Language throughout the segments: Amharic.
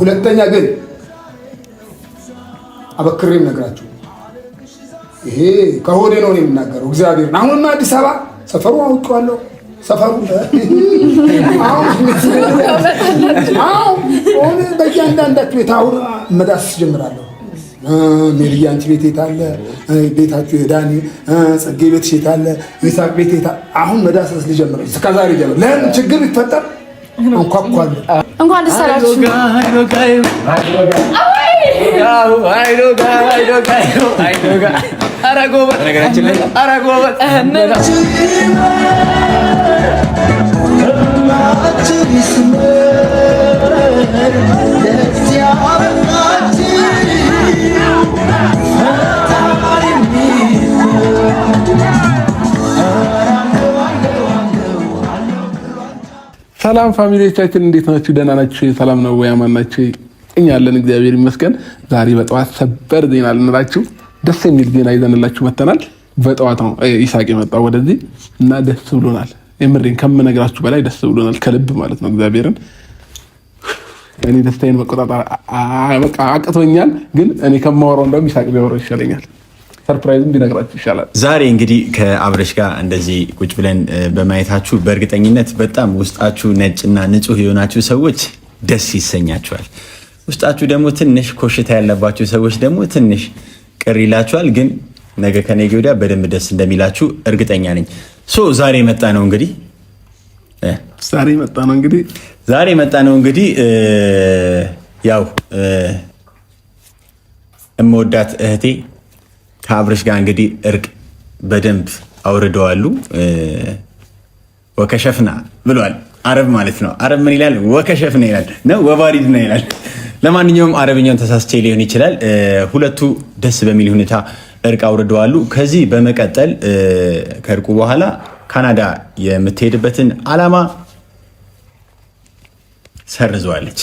ሁለተኛ ግን አበክሬ ነግራችሁ ይሄ ከሆዴ ነው የምናገረው እግዚአብሔር አሁንማ አዲስ አበባ ሰፈሩ አውቀዋለሁ ሰፈሩ አሁን በእያንዳንዳችሁ ቤት አሁን መዳስ ጀምራለሁ ሜሪያ አንቺ ቤት የታለ ቤታችሁ የዳኒ ጽጌ ቤት የታለ ይሳቅ ቤት የታለ አሁን መዳሰስ ልጀምር እስከዛሬ ጀምር ለምን ችግር ይፈጠር እንኳኳለ እንኳን ደስ አላችሁ ሰላም ፋሚሊዎቻችን እንዴት ናችሁ? ደህና ናችሁ? ሰላም ነው ወይ? አማን ናችሁ? እኛ አለን እግዚአብሔር ይመስገን። ዛሬ በጠዋት ሰበር ዜና ልንላችሁ ደስ የሚል ዜና ይዘንላችሁ መተናል። በጠዋት ነው ይሳቅ የመጣው ወደዚህ እና ደስ ብሎናል። የምሬን ከምነግራችሁ በላይ ደስ ብሎናል ከልብ ማለት ነው። እግዚአብሔርን እኔ ደስታዬን መቆጣጠር አቅቶኛል፣ ግን እኔ ከማወራው እንደውም ይሳቅ ቢያወራው ይሻለኛል። ሰርፕራይዝም ቢነግራችሁ ይሻላል። ዛሬ እንግዲህ ከአብረሽ ጋር እንደዚህ ቁጭ ብለን በማየታችሁ በእርግጠኝነት በጣም ውስጣችሁ ነጭና ንጹህ የሆናችሁ ሰዎች ደስ ይሰኛችኋል። ውስጣችሁ ደግሞ ትንሽ ኮሽታ ያለባችሁ ሰዎች ደግሞ ትንሽ ቅር ይላችኋል። ግን ነገ ከነገ ወዲያ በደንብ ደስ እንደሚላችሁ እርግጠኛ ነኝ። ዛሬ መጣ ነው እንግዲህ ያው እምወዳት እህቴ ከአብረሽ ጋር እንግዲህ እርቅ በደንብ አውርደዋሉ። ወከሸፍና ብሏል። አረብ ማለት ነው። አረብ ምን ይላል? ወከሸፍና ይላል ነው ወባሪድና ይላል። ለማንኛውም አረብኛውን ተሳስቼ ሊሆን ይችላል። ሁለቱ ደስ በሚል ሁኔታ እርቅ አውርደዋሉ። ከዚህ በመቀጠል ከእርቁ በኋላ ካናዳ የምትሄድበትን ዓላማ ሰርዘዋለች።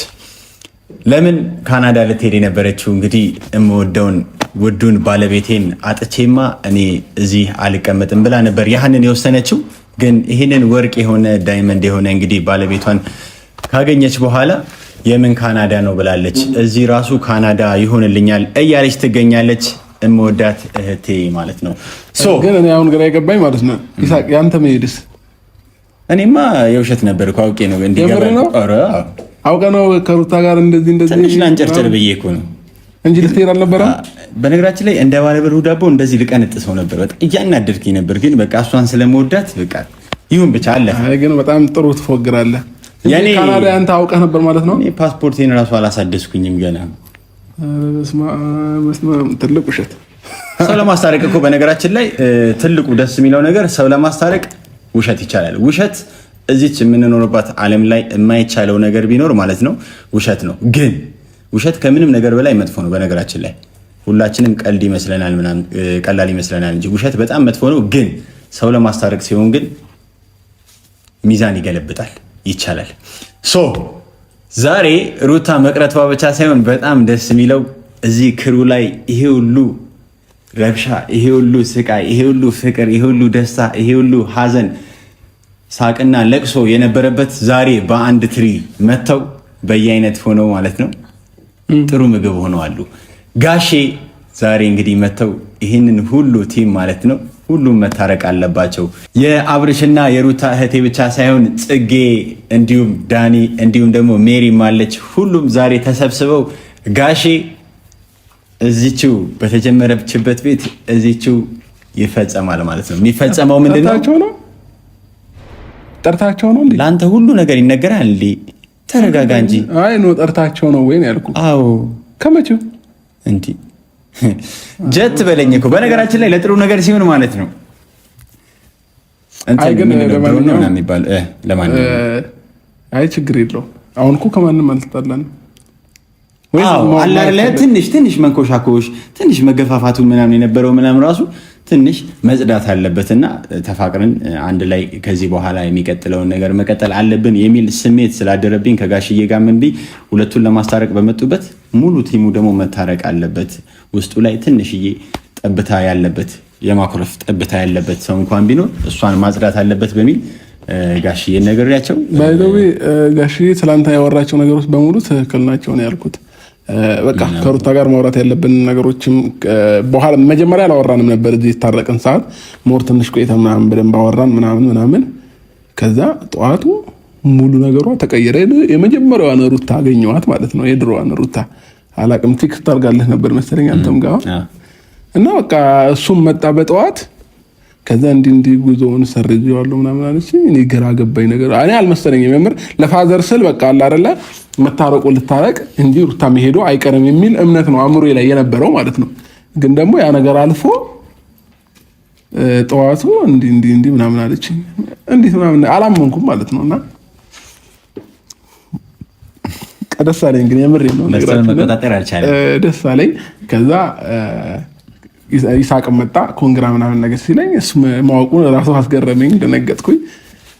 ለምን ካናዳ ልትሄድ የነበረችው እንግዲህ የምወደውን ውዱን ባለቤቴን አጥቼማ እኔ እዚህ አልቀመጥም ብላ ነበር ያህንን የወሰነችው። ግን ይህንን ወርቅ የሆነ ዳይመንድ የሆነ እንግዲህ ባለቤቷን ካገኘች በኋላ የምን ካናዳ ነው ብላለች። እዚህ ራሱ ካናዳ ይሆንልኛል እያለች ትገኛለች። እምወዳት እህቴ ማለት ነው። ግን እኔ አሁን ግራ የገባኝ ማለት ነው ይሳቅ ያንተ መሄድስ? እኔማ የውሸት ነበር እኮ አውቄ ነው እንዲገባ አውቀ ነው ከሩታ ጋር እንደዚህ ትንሽ ላንጨርጨር ብዬ እኮ ነው እንጂ ልትሄድ አልነበረም። በነገራችን ላይ እንደ ባለብሩ ዳቦ እንደዚህ ልቀነጥሰው ነበር። በጣም እያናደድከኝ ነበር፣ ግን በቃ እሷን ስለመወዳት በቃ ይሁን ብቻ አለ። አይ ግን በጣም ጥሩ ትፎግራለህ። ያኔ ካናዳ አንተ አውቀህ ነበር ማለት ነው? እኔ ፓስፖርቴን ራሱ አላሳደስኩኝም ገና። ትልቅ ውሸት። ሰው ለማስታረቅ እኮ በነገራችን ላይ ትልቁ ደስ የሚለው ነገር ሰው ለማስታረቅ ውሸት ይቻላል። ውሸት እዚች የምንኖርባት ዓለም ላይ የማይቻለው ነገር ቢኖር ማለት ነው ውሸት ነው። ግን ውሸት ከምንም ነገር በላይ መጥፎ ነው። በነገራችን ላይ ሁላችንም ቀልድ ይመስለናል ምናምን ቀላል ይመስለናል እንጂ ውሸት በጣም መጥፎ ነው። ግን ሰው ለማስታረቅ ሲሆን ግን ሚዛን ይገለብጣል፣ ይቻላል። ዛሬ ሩታ መቅረቷ ብቻ ሳይሆን በጣም ደስ የሚለው እዚህ ክሩ ላይ ይሄ ሁሉ ረብሻ፣ ይሄ ሁሉ ስቃይ፣ ይሄ ሁሉ ፍቅር፣ ይሄ ሁሉ ደስታ፣ ይሄ ሁሉ ሀዘን፣ ሳቅና ለቅሶ የነበረበት ዛሬ በአንድ ትሪ መተው በየአይነት ሆነው ማለት ነው ጥሩ ምግብ ሆነው አሉ። ጋሼ ዛሬ እንግዲህ መተው ይህንን ሁሉ ቲም ማለት ነው ሁሉም መታረቅ አለባቸው። የአብርሽና የሩታ እህቴ ብቻ ሳይሆን ጽጌ፣ እንዲሁም ዳኒ፣ እንዲሁም ደግሞ ሜሪ ማለች። ሁሉም ዛሬ ተሰብስበው ጋሼ እዚችው በተጀመረችበት ቤት እዚችው ይፈጸማል ማለት ነው። የሚፈጸመው ምንድነው? ጠርታቸው ነው እንዴ? ለአንተ ሁሉ ነገር ይነገራል እንዴ? ተረጋጋ እንጂ። አይ ነው ጠርታቸው ነው ወይ ያልኩ። አዎ ከመቼው እንዴ ጀት በለኝ እኮ። በነገራችን ላይ ለጥሩ ነገር ሲሆን ማለት ነው አይ ግን ለማንኛውም አይ ችግር የለው። አሁን እኮ ከማንም አልተጣላንም። አላለ ትንሽ መንኮሻኮሽ ትንሽ መገፋፋቱ ምናምን የነበረው ምናምን ራሱ ትንሽ መጽዳት አለበትና ተፋቅረን አንድ ላይ ከዚህ በኋላ የሚቀጥለውን ነገር መቀጠል አለብን የሚል ስሜት ስላደረብኝ ከጋሽዬ ጋር ምን ብዬ ሁለቱን ለማስታረቅ በመጡበት ሙሉ ቲሙ ደግሞ መታረቅ አለበት። ውስጡ ላይ ትንሽዬ ጠብታ ያለበት የማኩረፍ ጠብታ ያለበት ሰው እንኳን ቢኖር እሷን ማጽዳት አለበት በሚል ጋሽዬ ነገርያቸው ባይዘው ጋሽዬ ትላንት ያወራቸው ነገሮች በሙሉ ትክክል ናቸው ነው ያልኩት። በቃ ከሩታ ጋር ማውራት ያለብን ነገሮችም በኋላ መጀመሪያ አላወራንም ነበር። እዚህ የታረቅን ሰዓት ሞር ትንሽ ቆይተ ምናምን በደንብ አወራን ምናምን። ከዛ ጠዋቱ ሙሉ ነገሯ ተቀየረ። የመጀመሪያዋን ሩታ አገኘኋት ማለት ነው። የድሮዋን ሩታ አላቅም ቴክስት አድርጋለህ ነበር መሰለኝ አንተም ጋር እና በቃ እሱም መጣ በጠዋት። ከዛ እንዲህ ጉዞውን ሰርዤዋለሁ ምናምን አለች። እኔ ግራ ገባኝ ነገር እኔ አልመሰለኝም። የምር ለፋዘር ስል በቃ አለ አይደለ መታረቁ ልታረቅ እንጂ ሩታ መሄዱ አይቀርም የሚል እምነት ነው አእምሮዬ ላይ የነበረው ማለት ነው። ግን ደግሞ ያ ነገር አልፎ ጠዋቱ እንዲህ ምናምን አለች። እንዴት ምናምን አላመንኩም ማለት ነውና ደስ አለኝ። ግን የምር ነው ደስ አለኝ። ከዛ ይሳቅ መጣ ኮንግራ ምናምን ነገር ሲለኝ እሱ ማወቁን ራሱ አስገረመኝ፣ ደነገጥኩኝ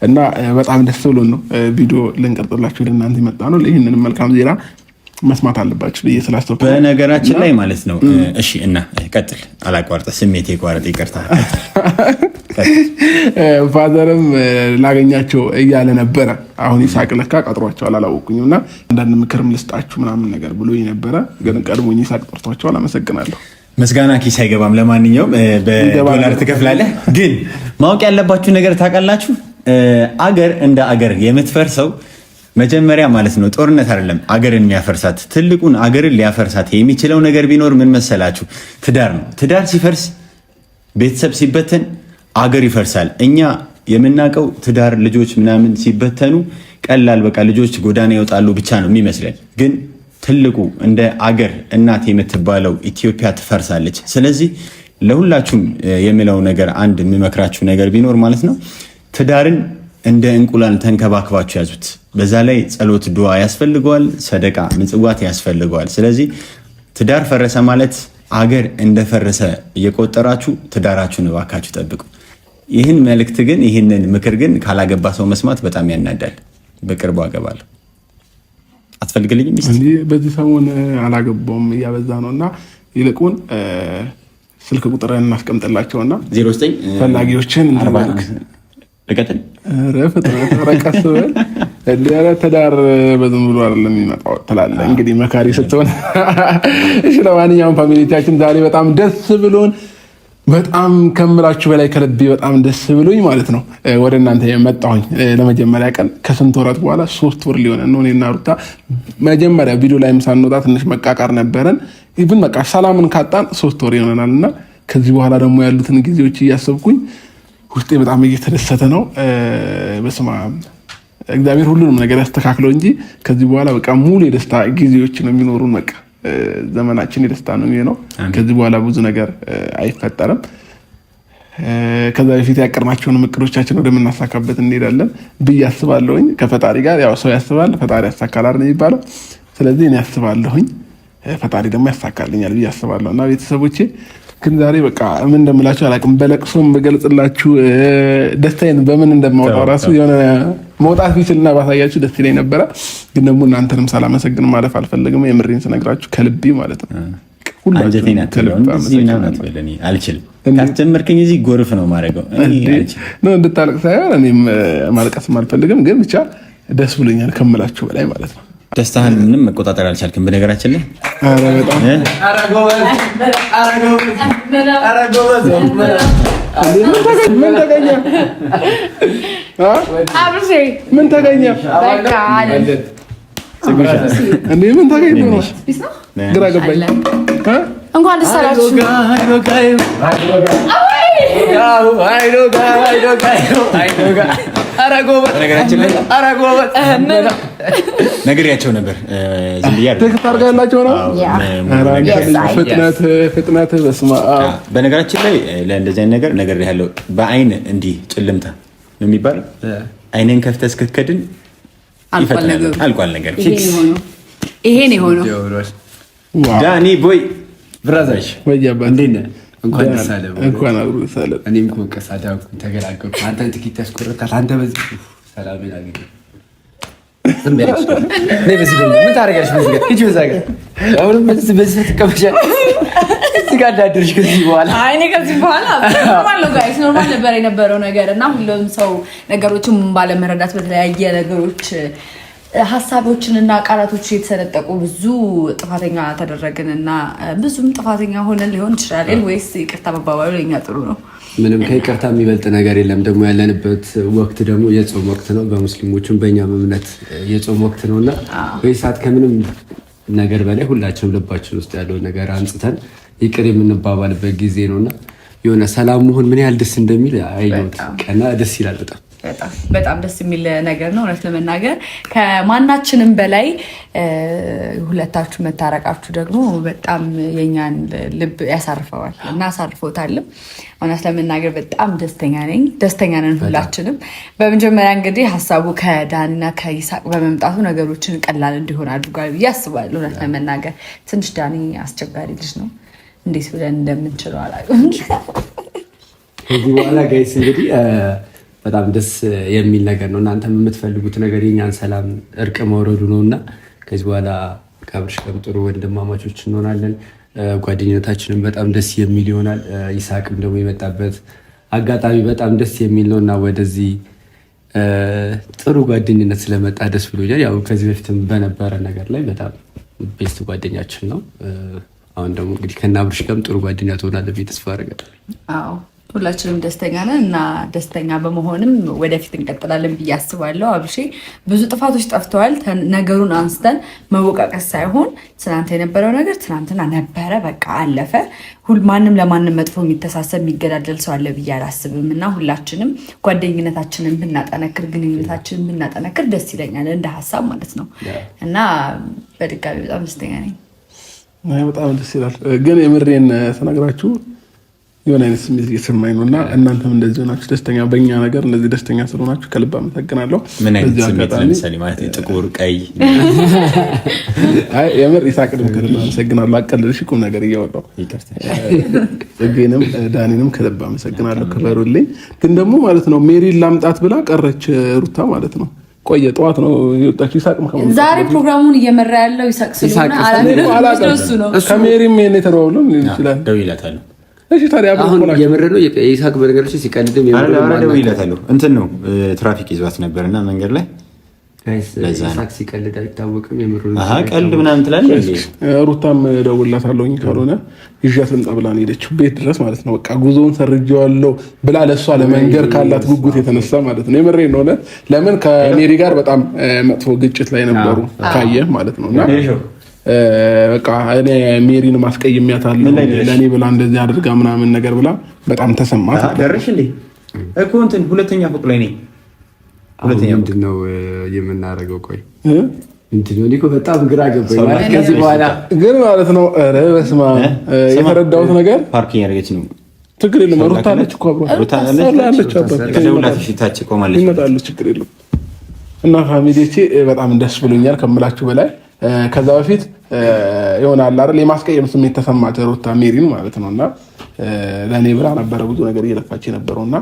እና በጣም ደስ ብሎን ነው ቪዲዮ ልንቀርጥላችሁ ለእናንተ የመጣ ነው። ይህንንም መልካም ዜና መስማት አለባችሁ ብዬ ስላሰብኩ በነገራችን ላይ ማለት ነው። እሺ እና ቀጥል፣ አላቋርጠ ስሜቴ ቋረጥ፣ ይቅርታ። ፋዘርም ላገኛቸው እያለ ነበረ። አሁን ይሳቅ ለካ ቀጥሯቸዋል፣ አላወቁኝም እና አንዳንድ ምክርም ልስጣችሁ ምናምን ነገር ብሎ ነበረ። ግን ቀድሞኝ ይሳቅ ጠርቷቸዋል። አመሰግናለሁ። ምስጋና ኪስ አይገባም። ለማንኛውም በዶላር ትከፍላለህ። ግን ማወቅ ያለባችሁ ነገር ታውቃላችሁ፣ አገር እንደ አገር የምትፈርሰው መጀመሪያ ማለት ነው ጦርነት አይደለም አገርን የሚያፈርሳት። ትልቁን አገርን ሊያፈርሳት የሚችለው ነገር ቢኖር ምን መሰላችሁ? ትዳር ነው። ትዳር ሲፈርስ፣ ቤተሰብ ሲበተን አገር ይፈርሳል። እኛ የምናውቀው ትዳር ልጆች ምናምን ሲበተኑ ቀላል በቃ ልጆች ጎዳና ይወጣሉ ብቻ ነው የሚመስለን። ግን ትልቁ እንደ አገር እናት የምትባለው ኢትዮጵያ ትፈርሳለች። ስለዚህ ለሁላችሁም የሚለው ነገር አንድ የሚመክራችሁ ነገር ቢኖር ማለት ነው ትዳርን እንደ እንቁላል ተንከባክባችሁ ያዙት። በዛ ላይ ጸሎት፣ ዱዓ ያስፈልገዋል፣ ሰደቃ ምጽዋት ያስፈልገዋል። ስለዚህ ትዳር ፈረሰ ማለት አገር እንደፈረሰ እየቆጠራችሁ ትዳራችሁን እባካችሁ ጠብቁ። ይህን መልእክት ግን ይህንን ምክር ግን ካላገባ ሰው መስማት በጣም ያናዳል። በቅርቡ አገባለሁ አትፈልግልኝም? በዚህ ሰሞን አላገባውም እያበዛ ነው እና ይልቁን ስልክ ቁጥር እናስቀምጥላቸውና 09 ፈላጊዎችን ትዳር በዝም ብሎ አይደለም የሚመጣው ትላለህ። እንግዲህ መካሪ ስትሆን እሺ። ለማንኛውም ፋሚሊዎቻችን ዛሬ በጣም ደስ ብሎን በጣም ከምላችሁ በላይ ከልቤ በጣም ደስ ብሎኝ ማለት ነው ወደ እናንተ የመጣሁኝ ለመጀመሪያ ቀን ከስንት ወራት በኋላ 3 ወር ሊሆን ነው። እኔና ሩታ መጀመሪያ ቪዲዮ ላይም ሳንወጣ ትንሽ መቃቃር ነበረን። ኢቭን በቃ ሰላምን ካጣን 3 ወር ይሆነናልና ከዚህ በኋላ ደግሞ ያሉትን ጊዜዎች እያሰብኩኝ ውስጤ በጣም እየተደሰተ ነው። በስመ አብ እግዚአብሔር ሁሉንም ነገር ያስተካክለው እንጂ ከዚህ በኋላ በቃ ሙሉ የደስታ ጊዜዎች ነው የሚኖሩን። በቃ ዘመናችን የደስታ ነው የሚሆነው። ከዚህ በኋላ ብዙ ነገር አይፈጠርም። ከዛ በፊት ያቀርናቸውን እቅዶቻችን ወደምናሳካበት እንሄዳለን ብዬ አስባለሁኝ። ከፈጣሪ ጋር ያው ሰው ያስባል ፈጣሪ ያሳካል አይደል የሚባለው። ስለዚህ እኔ ያስባለሁኝ ፈጣሪ ደግሞ ያሳካልኛል ብዬ አስባለሁ። እና ቤተሰቦቼ ግን ዛሬ በቃ ምን እንደምላችሁ አላውቅም። በለቅሶም በገልጽላችሁ ደስታዬን በምን እንደማወጣው ራሱ የሆነ መውጣት ቢችልና ባሳያችሁ ደስ ይለኝ ነበረ። ግን ደግሞ እናንተንም ሳላመሰግን ማለፍ አልፈልግም። የምሬን ስነግራችሁ ከልቤ ማለት ነው። አልችልም ካስጀመርክኝ እዚህ ጎርፍ ነው ማድረገው ነው እንድታለቅ ሳይሆን እኔም ማልቀስም አልፈልግም። ግን ብቻ ደስ ብሎኛል ከምላችሁ በላይ ማለት ነው። ደስታህን ምንም መቆጣጠር አልቻልክም። በነገራችን ላይ ምን ተገኘ? ምን ተገኘ ነው? ግራ ገባኝ። እንኳን ደስ አላችሁ። ነግሬያቸው ነበር። ዝም ብዬ ያላቸው ነው ፍጥነት በስመ አብ። በነገራችን ላይ ለእንደዚህ አይነት ነገር ነግሬሃለሁ። በአይን እንዲህ ጭልምታ ነው የሚባለው። አይንን ከፍተህ እስክትከድን አልቋል ነገር ፊክስ። ይሄን የሆነው ዳኒ ቦይ ብራዛሽ እንዴት ነህ? እንኳን ደስ አለህ። እንኳን አብሮ ደስ አለህ። እኔም እኮ ቀሳዳኩ ተገላገልኩ። አንተ ጥቂት ያስቆርጣል። አንተ በዚህ ሰላም ያገኘ ዝም በለሽ። ነይ በዚህ ጋር ምን ታደርጊያለሽ? በዚህ ጋር ሂጂ። በዛ ጋር አሁንም በዚህ ትቀበሻለሽ። እዚህ ጋር እንዳደርሽ ከዚህ በኋላ አይ እኔ ከዚህ በኋላ ኖርማል ነው ጋይስ፣ ኖርማል ነበር የነበረው ነገር እና ሁሉም ሰው ነገሮችን ባለመረዳት በተለያየ ነገሮች ሀሳቦችንና ቃላቶች የተሰነጠቁ ብዙ ጥፋተኛ ተደረግንና ብዙም ጥፋተኛ ሆነን ሊሆን ይችላል። ወይስ ይቅርታ መባባሉ ለኛ ጥሩ ነው? ምንም ከይቅርታ የሚበልጥ ነገር የለም። ደግሞ ያለንበት ወቅት ደግሞ የጾም ወቅት ነው። በሙስሊሞችም በእኛም እምነት የጾም ወቅት ነውና በሰዓት ከምንም ነገር በላይ ሁላችንም ልባችን ውስጥ ያለውን ነገር አንጽተን ይቅር የምንባባልበት ጊዜ ነውና የሆነ ሰላም መሆን ምን ያህል ደስ እንደሚል አይኖት ቀና ደስ ይላል። በጣም ደስ የሚል ነገር ነው። እውነት ለመናገር ከማናችንም በላይ ሁለታችሁ መታረቃችሁ ደግሞ በጣም የኛን ልብ ያሳርፈዋል እና አሳርፎታልም። እውነት ለመናገር በጣም ደስተኛ ነን ሁላችንም። በመጀመሪያ እንግዲህ ሀሳቡ ከዳኒና ከይሳቅ በመምጣቱ ነገሮችን ቀላል እንዲሆን አድርጓል ብዬ አስባለሁ። እውነት ለመናገር ትንሽ ዳኒ አስቸጋሪ ልጅ ነው። እንዴት ብለን እንደምንችለው አላውቅም። ከዚህ በኋላ ጋይስ እንግዲህ በጣም ደስ የሚል ነገር ነው። እናንተም የምትፈልጉት ነገር የኛን ሰላም እርቅ መውረዱ ነው እና ከዚህ በኋላ ከአብርሽ ጋር ጥሩ ወንድማማቾች እንሆናለን። ጓደኝነታችንም በጣም ደስ የሚል ይሆናል። ይሳቅም ደግሞ የመጣበት አጋጣሚ በጣም ደስ የሚል ነው እና ወደዚህ ጥሩ ጓደኝነት ስለመጣ ደስ ብሎኛል። ያው ከዚህ በፊትም በነበረ ነገር ላይ በጣም ቤስት ጓደኛችን ነው። አሁን ደግሞ እንግዲህ ከእነ አብርሽ ጋርም ጥሩ ጓደኛ ትሆናለህ ብዬ ተስፋ አደርጋለሁ። አዎ ሁላችንም ደስተኛ ነን እና ደስተኛ በመሆንም ወደፊት እንቀጥላለን ብዬ አስባለሁ። አብርሽ ብዙ ጥፋቶች ጠፍተዋል። ነገሩን አንስተን መወቃቀስ ሳይሆን ትናንት የነበረው ነገር ትናንትና ነበረ፣ በቃ አለፈ። ማንም ለማንም መጥፎ የሚተሳሰብ የሚገዳደል ሰው አለ ብዬ አላስብም እና ሁላችንም ጓደኝነታችንን ብናጠነክር፣ ግንኙነታችንን ብናጠነክር ደስ ይለኛል እንደ ሀሳብ ማለት ነው እና በድጋሚ በጣም ደስተኛ ነኝ። በጣም ደስ ይላል። ግን የምሬን ተነግራችሁ የሆነ አይነት ስሜት እየተሰማኝ ነው እና እናንተም እንደዚህ ሆናችሁ ደስተኛ በእኛ ነገር እንደዚህ ደስተኛ ስለሆናችሁ ከልብ አመሰግናለሁ። ምን አይነት ስሜት ለምሳሌ ማለት ጥቁር፣ ቀይ? አይ የምር ይሳቅንም ከልብ አመሰግናለሁ። አቀልልሽ ቁም ነገር እያወራሁ ጽጌንም ዳኒንም ከልብ አመሰግናለሁ። ክበሩልኝ። ግን ደግሞ ማለት ነው ሜሪን ላምጣት ብላ ቀረች ሩታ ማለት ነው። ቆየ ጠዋት ነው የወጣችው። ይሳቅም ዛሬ ፕሮግራሙን እየመራ ያለው ይሳቅ ስለሆነ አላውቅም። ከሜሪም ይሄን የተባለው ይችላል ደውይላታለሁ። እሺ ታዲያ አሁን የምር ነው ይሳቅ በነገሮች ሲቀልድም ደውይላታለሁ። እንትን ነው ትራፊክ ይዟት ነበርና መንገድ ላይ ይሳቅ ሲቀልድ አይታወቅም። የምር ነው ቀልድ ምናምን ትላለች። ሩታም ደውላታለሁኝ ካልሆነ ይዣት ልምጣ ብላ ነው የሄደችው ቤት ድረስ ማለት ነው። በቃ ጉዞውን ሰርጄዋለሁ ብላ ለእሷ ለመንገር ካላት ጉጉት የተነሳ ማለት ነው። የምሬን ነው። ለምን ከሜሪ ጋር በጣም መጥፎ ግጭት ላይ ነበሩ ካየ ማለት ነውና በቃ እኔ ሜሪን ማስቀየሚያታለሁ ለኔ ብላ እንደዚህ አድርጋ ምናምን ነገር ብላ በጣም ተሰማት። ደረሽ እንዴ እኮ እንትን ሁለተኛ ፎቅ ላይ ነኝ። ሁለተኛ ምንድን ነው የምናደርገው? ቆይ ምንድን ነው እኮ በጣም ግራ ገባኝ ማለት ከዚህ በኋላ ግን ማለት ነው። ኧረ በስመ አብ የተረዳሁት ነገር ፓርክ ያደረገች ነው። ችግር የለም ሩታ አለች እኮ አብራ ሩታ አለች ከደውላት ታች ቆማለች። ይመጣሉ ችግር የለም። እና ፋሚሊዎቼ በጣም ደስ ብሎኛል ከምላችሁ በላይ። ከዛ በፊት ይሆናል አይደል የማስቀየም ስሜት ተሰማት ሩታ ሜሪን ማለት ነውና ለኔ ብላ ነበረ ብዙ ነገር እየለፋች የነበረውና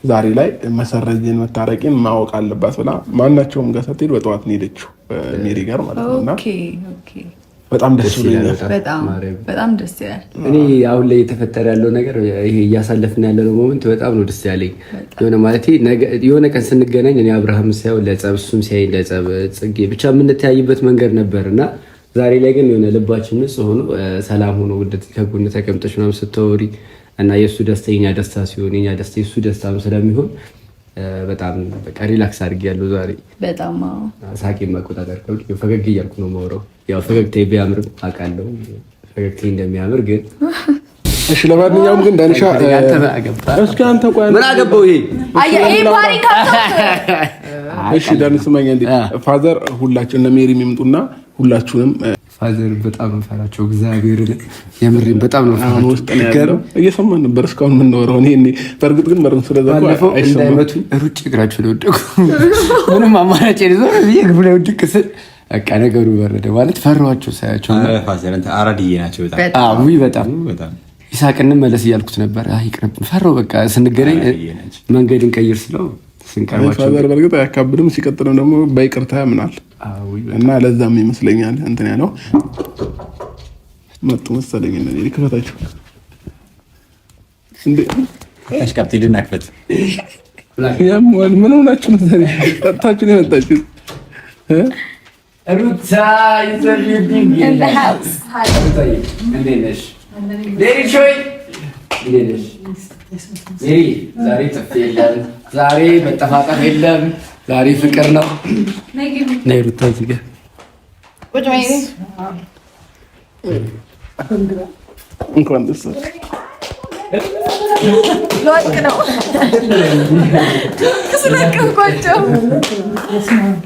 ዛሬ ላይ መሰረዝን መታረቂን ማወቅ አለባት ብላ ማናቸውም ጋር ስትሄድ በጠዋት ነው ሄደችው ሜሪ ጋር ማለት ነውና በጣም ደስ ብሎኛል። በጣም ደስ ይላል። እኔ አሁን ላይ የተፈጠረ ያለው ነገር ይሄ እያሳለፍን ያለው ሞመንት በጣም ነው ደስ ያለኝ። የሆነ ማለት የሆነ ቀን ስንገናኝ እኔ አብርሃም ሳይሆን ለጸብ እሱም ሲያይ ለጸብ ጽጌ ብቻ የምንተያይበት መንገድ ነበርና ዛሬ ላይ ግን የሆነ ልባችን ንጹህ ሆኖ ሰላም ሆኖ እንደዚህ ከጎን ተቀምጠሽ ምናምን ስትወሪ እና የእሱ ደስታ የኛ ደስታ ሲሆን የኛ ደስታ የእሱ ደስታ ስለሚሆን በጣም በቃ ሪላክስ አድርጌያለሁ ዛሬ። በጣም ሳቄን መቆጣጠር ፈገግ እያልኩ ነው የማወራው። ያው ፈገግታዬ ቢያምርም አውቃለሁ ፈገግታዬ እንደሚያምር ግን እሺ። ለማንኛውም ግን ዳንሻ እስኪ አንተ ቆይ ምን አገባው ይሄ እሺ ዳን ስማኝ እንዴ ፋዘር ሁላችን እነ ሜሪ የሚምጡና ሁላችሁንም ፋዘር በጣም እንፈራቸው እግዚአብሔር የምሬን በጣም ነው ፈራቸው። እየሰማን ነበር እስካሁን የምናወራው እኔ በእርግጥ ግን መረን ስለዛው እንዳይመቱ ሩጭ እግራቸው ላይ ወደቁ። ምንም አማራጭ የለም እግሩ ላይ ወድቅ ስል በቃ ነገሩ በረደ ማለት ፈራኋቸው ሳያቸው። ፋዘር እንትን አራድዬ ናቸው በጣም በጣም ይሳቅን መለስ እያልኩት ነበር። ይቅርብ ፈራሁ በቃ ስንገናኝ መንገድን ቀይር ስለው ስንቀርባቸው ፋዘር በእርግጥ አያካብድም። ሲቀጥልም ደግሞ በይቅርታ ያምናል። እና ለዛም ይመስለኛል እንትን ያለው መጡ መሰለኝ እነዚህ ልክፈታቸው እንዴ አሽካፕቲ ልናክፈት ያሟል ምን ሆናችሁ ነው ዛሬ ጠጣችሁ ነው የመጣችሁት ሩታ ይዘልኝ in the house እንዴት ነሽ ዴሪ ሾይ እንዴት ነሽ ዴሪ ዛሬ ጥፍ የለም ዛሬ መጠፋጠፍ የለም ዛሬ ፍቅር ነው ነይ ሩታ እዚህ ጋር ቁጭ በይ እንኳን ደስ ለወቅ ነው ስለቀንኳቸው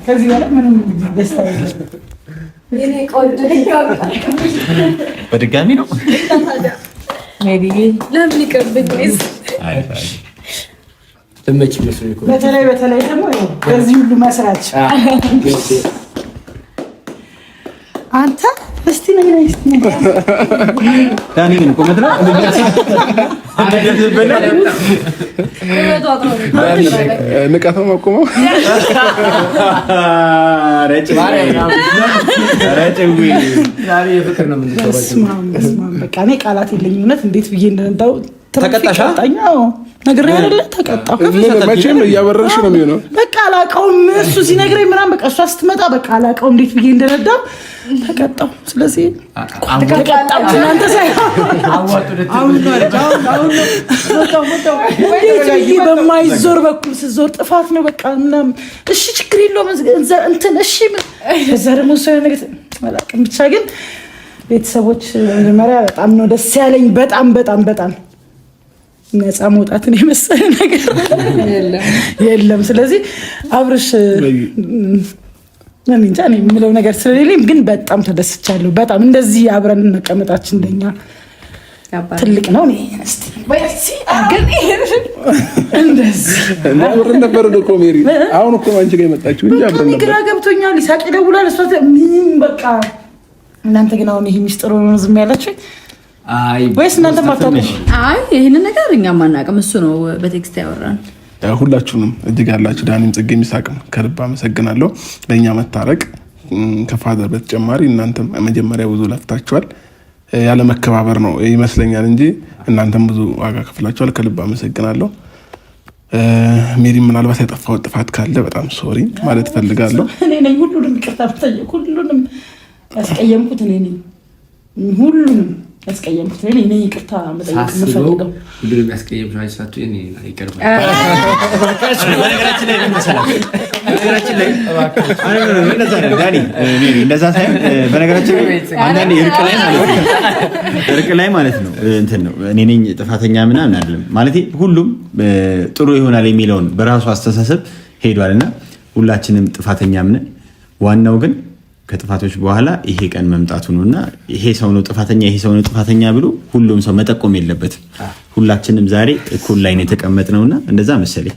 ከዚህ በኋላ ምንም ደስታ የለም። የኔ ቆንጆ በድጋሚ ነው ሜሪዬ ለምን ይቅርብኝ ትመጪ መስሎኝ እኮ በተለይ ደግሞ ያው በዚህ ሁሉ መስራች አንተ እስቲ ነኝ ዳኒ ምን ቆመት ነው ንቀተው ማቆመው ዛሬ የፍቅር ነው የምንተባለው በቃ እኔ ቃላት የለኝም እውነት እንዴት ብዬ እንደው ተቀጣሻ? ነገር አይደለ ተቀጣሁ መቼም እያበረርሽ ነው የሚሆነው በቃ አላውቀውም እሱ ሲነግረኝ ምናምን በቃ እሷ ስትመጣ በቃ አላውቀውም እንዴት ብዬ እንደነዳው ተቀጣሁ ስለዚህ ተቀጣሁ እናንተ በማይዞር በኩል ስዞር ጥፋት ነው በቃ ምናምን እሺ ችግር የለውም እንትን እሺ ከዛ ደግሞ እሷ ነገር አላውቅም ብቻ ግን ቤተሰቦች መጀመሪያ በጣም ነው ደስ ያለኝ በጣም ነፃ መውጣትን የመሰለ ነገር የለም ስለዚህ አብርሽ ምን እንጃ እኔ የምለው ነገር ስለሌለኝ ግን በጣም ተደስቻለሁ በጣም እንደዚህ አብረን መቀመጣችን እንደኛ ትልቅ ነው እኔ እስቲ ወይሲ ግን እንደዚህ አብረን ነበር እኮ ሜሪ አሁን እኮ አንቺ ጋር የመጣችው እንጂ አብረን ነበር ግራ ገብቶኛል ይሳቅ ይደውላል እሷ ምን በቃ እናንተ ግን አሁን ይሄ ሚስጥሩ ነው ዝም ያላችሁ አይ ወይስ እናንተ ማታውቁ አይ ይሄንን ነገር እኛም አናውቅም እሱ ነው በቴክስት ያወራን ሁላችሁንም እጅግ ያላችሁ ዳኒም ጽጌም ይሳቅም ከልብ አመሰግናለሁ ለእኛ መታረቅ ከፋዘር በተጨማሪ እናንተም መጀመሪያ ብዙ ለፍታችኋል ያለ መከባበር ነው ይመስለኛል እንጂ እናንተም ብዙ ዋጋ ከፍላችኋል ከልብ አመሰግናለሁ ሜሪ ምናልባት ያጠፋው ጥፋት ካለ በጣም ሶሪ ማለት ፈልጋለሁ እኔ ነኝ ሁሉንም ይቅርታ ብጠይቅ ሁሉንም ያስቀየምኩት እኔ ነኝ ሁሉንም ያስቀየምኩት እኔ ነኝ ይቅርታ መጠየቅ የምፈልገው ሁሉንም ያስቀየምሽ አይሳቱ እኔ ይቀርባል በነገራችን ላይ ምን መሰለህ ዳኒ እንደዛ ሳይሆን በነገራችን ላይ አንዳንዴ እርቅ ላይ ማለት ነው እንትን ነው እኔ ነኝ ጥፋተኛ ምናምን አይደለም ማለት ሁሉም ጥሩ ይሆናል የሚለውን በራሱ አስተሳሰብ ሄዷልና ሁላችንም ጥፋተኛ ነን ዋናው ግን ከጥፋቶች በኋላ ይሄ ቀን መምጣቱ ነውና ይሄ ሰው ነው ጥፋተኛ ብሎ ሁሉም ሰው መጠቆም የለበትም ሁላችንም ዛሬ እኩል ላይ ነው የተቀመጥነውና እንደዛ መሰለኝ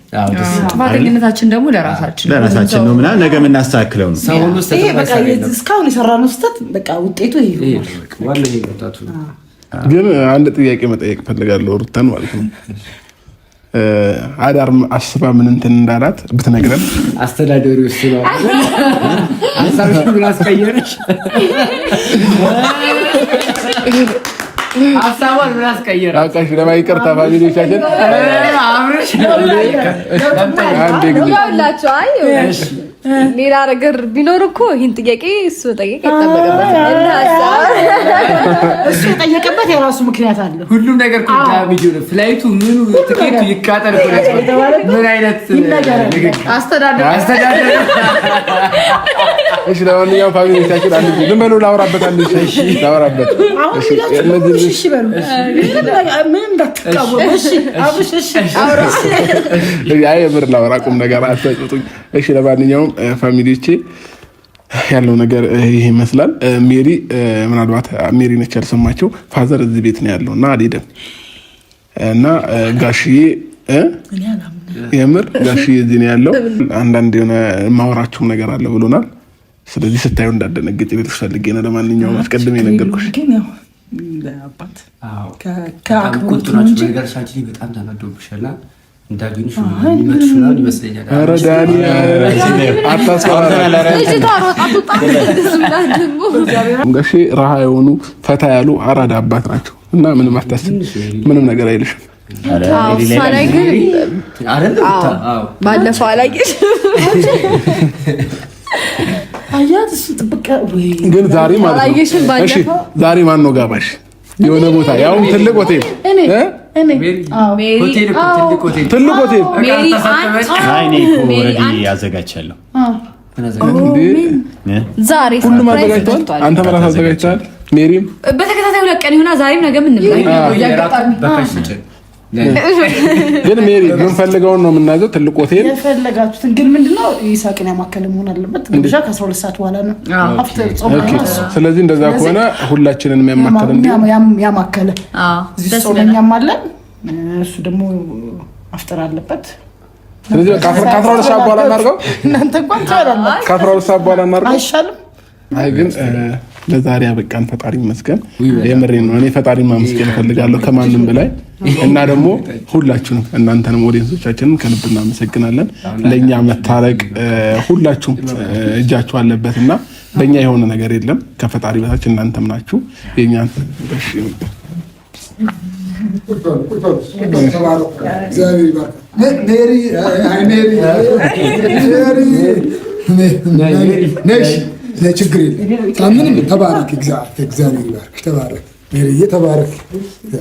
ጥፋተኝነታችን ደግሞ ለራሳችን ነው ምናምን ነገ የምናስተካክለው ነው ሰው ሁሉ ይሄ በቃ እስካሁን የሰራነው ስህተት በቃ ውጤቱ ይሄ ነው ዋናው ይሄ መጣቱ ግን አንድ ጥያቄ መጠየቅ ፈልጋለሁ ሩታን ማለት ነው አዳር አስባ ምን እንትን እንዳላት ብትነግረን አስተዳደሩ ነው አሳብሽ ምን አስቀየረሽ አሳባን ምን አስቀየረ አቃሽ ለማይቀርታ ፋሚሊዎቻችን አብረሽ አንዴ ግን ያውላችሁ አይ ሌላ ነገር ቢኖር እኮ ይህን ጥያቄ እሱ ጠየቅ ይጠበቅበታል እሱ የጠየቀበት የራሱ ምክንያት አለ ሁሉም ነገር ኮዳሚጆ ነው ፍላይቱ ምኑ ትኬቱ ይቃጠል ምን አይነት አስተዳደር እሺ ለማንኛውም ፋሚሊዎቻችን አንዴ ዝም በሉ ላውራበት አንዴ እሺ ላውራበት እሺ በሉ ምን እንዳትቃወሙ እሺ አብሽ እሺ አይ የምር ላውራ ቁም ነገር አትጠጡኝ እሺ ለማንኛውም ፋሚሊዎቼ ያለው ነገር ይሄ ይመስላል ሜሪ ምናልባት ሜሪ ነች ያልሰማቸው ፋዘር እዚህ ቤት ነው ያለውና አልሄደም እና ጋሽዬ የምር ጋሽዬ እዚህ ነው ያለው አንዳንድ የሆነ ማወራችሁም ነገር አለ ብሎናል ስለዚህ ስታዩ እንዳደነግጥ ልልሽ ፈልጌ ነው ለማንኛውም አስቀድሜ ነገርኩሽ ግን ያው አባት ከአክብሮት ነው እንጂ ነገርሻችን በጣም ተናዶብሻልና እንዳገኙሽ የሚመጡሽ ምናምን ይመስለኛል። ኧረ ዳኒ ጋሼ ረሃ የሆኑ ፈታ ያሉ አራዳ አባት ናቸው እና ምንም አታስብ፣ ምንም ነገር አይልሽም። ባለፈው አላየሽ ግን ዛሬ ማለት ነው። እሺ ዛሬ ማን ነው ጋባሽ? የሆነ ቦታ ያው ትልቅ ሆቴል ትልቅ ሆቴል ያዘጋጃለሁ። ዛሬ ሁሉም አዘጋጅቷል። አንተ ማለት አዘጋጅተሃል? ሜሪም በተከታታይ 2 ቀን ይሆናል። ዛሬም ነገ ምን ግን ሜሪ የምንፈልገውን ነው የምናዘው። ትልቅ ሆቴል የፈለጋችሁትን ግን ምንድነው ይሳቅን ያማከለ መሆን አለበት። ግብዣ ከ12 ሰዓት በኋላ ነው አፍተር ጾም ነው። ስለዚህ እንደዛ ከሆነ ሁላችንንም ያማከለ እዚህ ጾመኛም አለን፣ እሱ ደግሞ አፍጠር አለበት። ስለዚህ ከ12 ሰዓት በኋላ እናድርገው። እናንተ እንኳን ታላላችሁ ከ12 ሰዓት በኋላ እናድርገው አይሻልም? አይ ግን ለዛሬ አበቃን። ፈጣሪ ይመስገን። የምሬን ነው። እኔ ፈጣሪ ማመስገን እፈልጋለሁ ከማንም በላይ እና ደግሞ ሁላችሁንም እናንተንም ኦዲየንሶቻችንን ከልብ እናመሰግናለን። ለኛ መታረቅ ሁላችሁም እጃችሁ አለበት እና በእኛ የሆነ ነገር የለም ከፈጣሪ በታች እናንተም ናችሁ የኛን እሺ ችግር የለም። ምንም ተባረክ፣ እግዚአብሔር ይባርክ። ተባረክ ሜሪዬ፣ ተባረክ።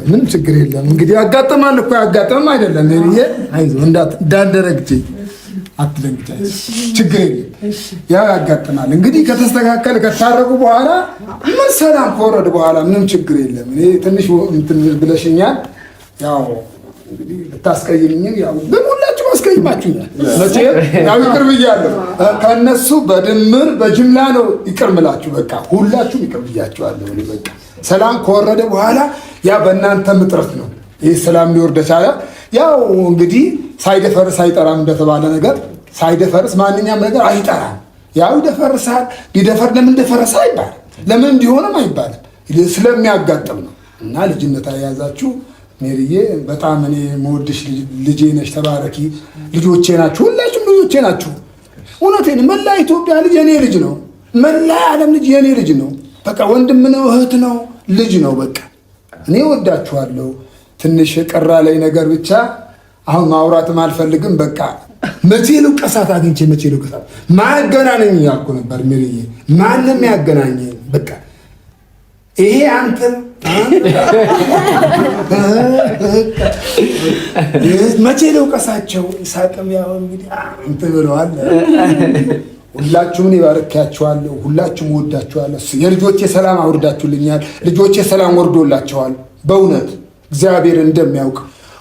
ምንም ችግር የለም። እንግዲህ ያጋጥማል እኮ ያጋጥምም አይደለም ሜሪዬ፣ አይዞህ እንዳንደረግጂ አትደንግጫ፣ ችግር የለም። ያው ያጋጥማል። እንግዲህ ከተስተካከለ ከታረቁ በኋላ ምን ሰላም ከወረደ በኋላ ምንም ችግር የለም። እኔ ትንሽ እንትን ብለሽኛል። ያው እንግዲህ ብታስቀይምኝም ያው ግን ሁላችሁም አስቀይማችሁኛል። ያው ይቅር ብያለሁ። ከእነሱ በድምር በጅምላ ነው ይቅር ምላችሁ። በቃ ሁላችሁም ይቅር ብያችኋለሁ። እኔ በቃ ሰላም ከወረደ በኋላ ያ በእናንተ ምጥረት ነው ይህ ሰላም ሊወርድ ቻለ። ያው እንግዲህ ሳይደፈርስ አይጠራም እንደተባለ ነገር ሳይደፈርስ ማንኛውም ነገር አይጠራም። ያው ይደፈርሳል። ሊደፈር ለምን ደፈረሰ አይባልም፣ ለምን እንዲሆንም አይባልም። ስለሚያጋጥም ነው። እና ልጅነት አያያዛችሁ ሜሪዬ፣ በጣም እኔ መወድሽ ልጄ ነሽ። ተባረኪ። ልጆቼ ናችሁ፣ ሁላችሁም ልጆቼ ናችሁ። እውነቴን መላ ኢትዮጵያ ልጅ የኔ ልጅ ነው። መላ ዓለም ልጅ የኔ ልጅ ነው። በቃ ወንድም ነው፣ እህት ነው፣ ልጅ ነው። በቃ እኔ ወዳችኋለሁ። ትንሽ ቀራ ላይ ነገር ብቻ አሁን ማውራትም አልፈልግም። በቃ መቼ ልቀሳት አግኝቼ መቼ ልቀሳት ማገናኘኝ ያልኩ ነበር ሜሪዬ፣ ማንም ያገናኘኝ በቃ ይሄ አንተ መቼ ልውቀሳቸው ሳቅም ያው እንግዲህ አንተ ብለዋል። ሁላችሁም ይባርካችኋለሁ፣ ሁላችሁም ወዳችኋለሁ። የልጆቼ ሰላም አውርዳችሁልኛል። ልጆቼ ሰላም ወርዶላቸዋል። በእውነት እግዚአብሔር እንደሚያውቅ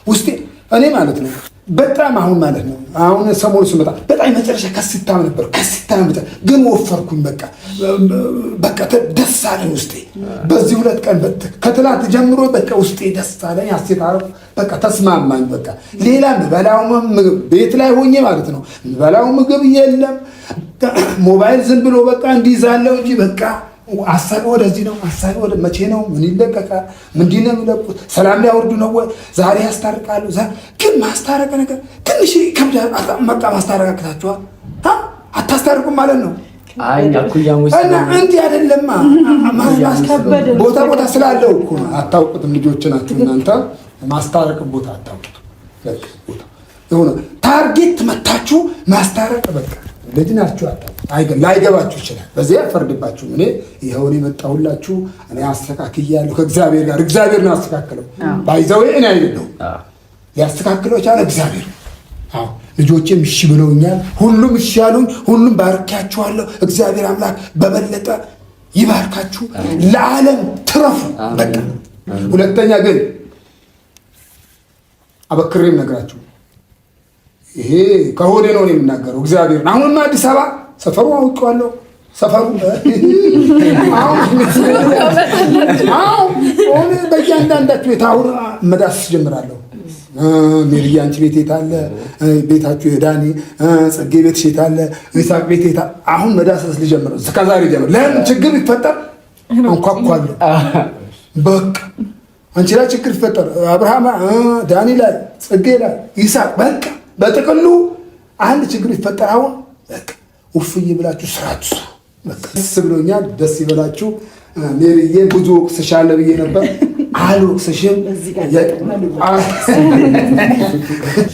ውስጤ እኔ ማለት ነው በጣም አሁን ማለት ነው አሁን ሰሞኑ ስመጣ በጣም መጨረሻ ከስታም ነበር ግን ወፈርኩኝ። በቃ ደስ አለኝ ውስጤ። በዚህ 2 ቀን ከትላንት ጀምሮ በቃ ውስጤ ደስ አለኝ። አስተታረኩ በቃ ተስማማኝ። በቃ ሌላ በላው ቤት ላይ ሆኜ ማለት ነው በላው ምግብ የለም። ሞባይል ዝም ብሎ በቃ እንዲዛለው እንጂ በቃ አሳቢ ወደዚህ ነው፣ አሳቢ ወደ መቼ ነው ምን ይለቀቃል? ምንድን ነው የሚለቁት? ሰላም ሊያወርዱ ነው ወይ? ዛሬ ያስታርቃሉ። ግን ማስታረቅ ነገር ትንሽ ከብዳል። በቃ ማስታረቅ አቅታችኋል። አታስታርቁም ማለት ነው። እና እንዲህ አይደለማ። ቦታ ስላለው እኮ አታውቁትም። ልጆች ናችሁ እናንተ። ማስታረቅ ቦታ አታውቁት። የሆነ ታርጌት መታችሁ ማስታረቅ በቃ ልጅ ናችሁ። ላይገባችሁ ይችላል። በዚህ አልፈርድባችሁም። እኔ ይኸውን የመጣሁላችሁ እኔ አስተካክያለሁ ከእግዚአብሔር ጋር። እግዚአብሔር ነው ያስተካክለው። ባይዘው እኔ አይደለሁም። ሊያስተካክለው የቻለ እግዚአብሔር። አዎ ልጆቼም እሺ ብለውኛል። ሁሉም እሺ ያሉኝ፣ ሁሉም ባርካችኋለሁ። እግዚአብሔር አምላክ በበለጠ ይባርካችሁ፣ ለዓለም ትረፉ። በቃ ሁለተኛ ግን አበክሬም ነግራችሁ ይሄ ከሆዴ ነው የምናገረው። እግዚአብሔር አሁንማ አዲስ አበባ ሰፈሩ አውቀዋለሁ። ሰፈሩ አሁን በእያንዳንዳችሁ ቤት አሁን መዳሰስ ጀምራለሁ። ሜሪዬ አንቺ ቤት የት አለ? ቤታችሁ የዳኒ ጽጌ ቤት የት አለ? ይሳቅ ቤት የት አለ? አሁን መዳሰስ ልጀምር። ከዛሬ ጀምር ለምን ችግር ይፈጠር አንኳኳለሁ። በቃ አንቺ ላይ ችግር ይፈጠር፣ አብርሃም ዳኒ ላይ ጽጌ ላይ ይሳቅ፣ በቃ በጥቅሉ አንድ ችግር ይፈጠር። አሁን በቃ ውፍዬ ብላችሁ ስራችሁ ደስ ብሎኛል። ደስ ይበላችሁ። ሜሪዬ ብዙ ወቅስሻለሁ ብዬ ነበር፣ አልወቅስሽም።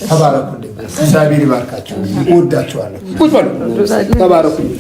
ተባረኩልኝ። እግዚአብሔር ይባርካችሁ። እወዳችኋለሁ። ተባረኩልኝ።